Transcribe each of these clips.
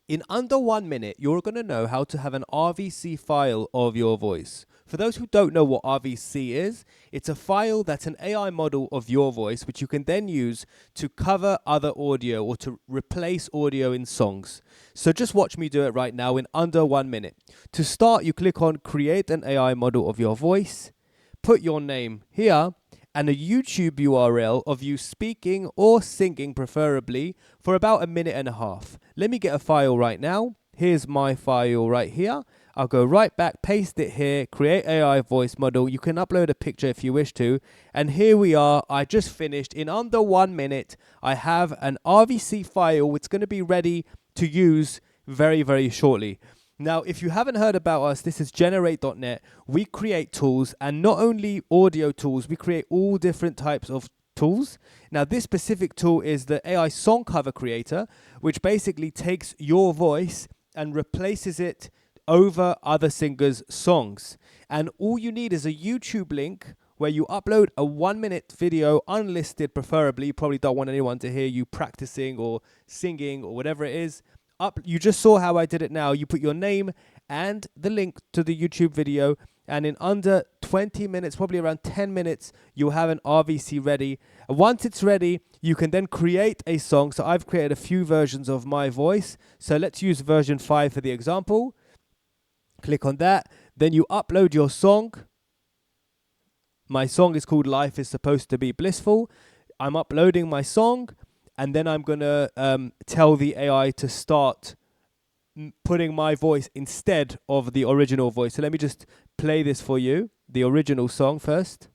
In under 1 minute, you're going to know how to have an RVC file of your voice. For those who don't know what RVC is, it's a file that's an AI model of your voice, which you can then use to cover other audio or to replace audio in songs. So just watch me do it right now in under 1 minute. To start, you click on Create an AI model of your voice, put your name here, and a YouTube URL of you speaking or singing, preferably, for about 1.5 minutes. Let me get a file right now. Here's my file right here. I'll go right back, paste it here, create AI voice model. You can upload a picture if you wish to. And here we are. I just finished. In under 1 minute, I have an RVC file. It's going to be ready to use very, very shortly. Now, if you haven't heard about us, this is generate.net. We create tools, and not only audio tools, we create all different types of tools. Now, this specific tool is the AI song cover creator, which basically takes your voice and replaces it over other singers' songs. And all you need is a YouTube link where you upload a 1 minute video, unlisted preferably. You probably don't want anyone to hear you practicing or singing or whatever it is. You just saw how I did it now. You put your name and the link to the YouTube video, and in under 20 minutes, probably around 10 minutes, you'll have an RVC ready. And once it's ready, you can then create a song. So I've created a few versions of my voice. So let's use version 5 for the example. Click on that. Then you upload your song. My song is called Life is Supposed to be Blissful. I'm uploading my song. And then I'm going to tell the AI to start putting my voice instead of the original voice. So let me just play this for you, the original song first.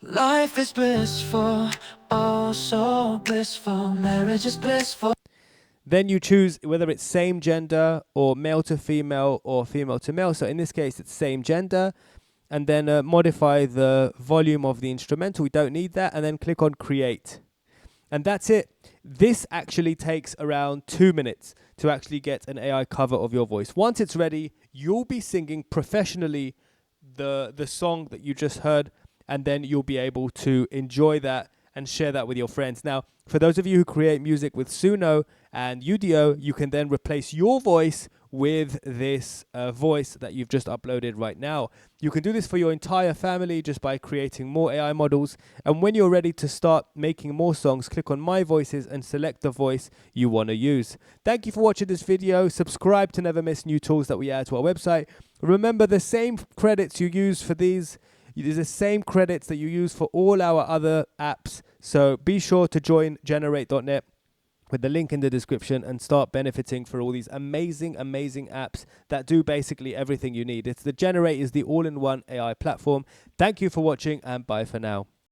Life is blissful, oh so blissful, marriage is blissful. Then you choose whether it's same gender or male to female or female to male. So in this case, it's same gender. And then modify the volume of the instrumental. We don't need that. And then click on Create. And that's it. This actually takes around 2 minutes to actually get an AI cover of your voice. Once it's ready, you'll be singing professionally the song that you just heard, and then you'll be able to enjoy that and share that with your friends. Now, for those of you who create music with Suno and Udio, you can then replace your voice with this voice that you've just uploaded right now. You can do this for your entire family just by creating more AI models. And when you're ready to start making more songs, click on My Voices and select the voice you want to use. Thank you for watching this video. Subscribe to never miss new tools that we add to our website. Remember, the same credits you use for these, there's the same credits that you use for all our other apps. So be sure to join generate.net with the link in the description and start benefiting for all these amazing apps that do basically everything you need. The Generate is the all-in-one AI platform. Thank you for watching, and bye for now.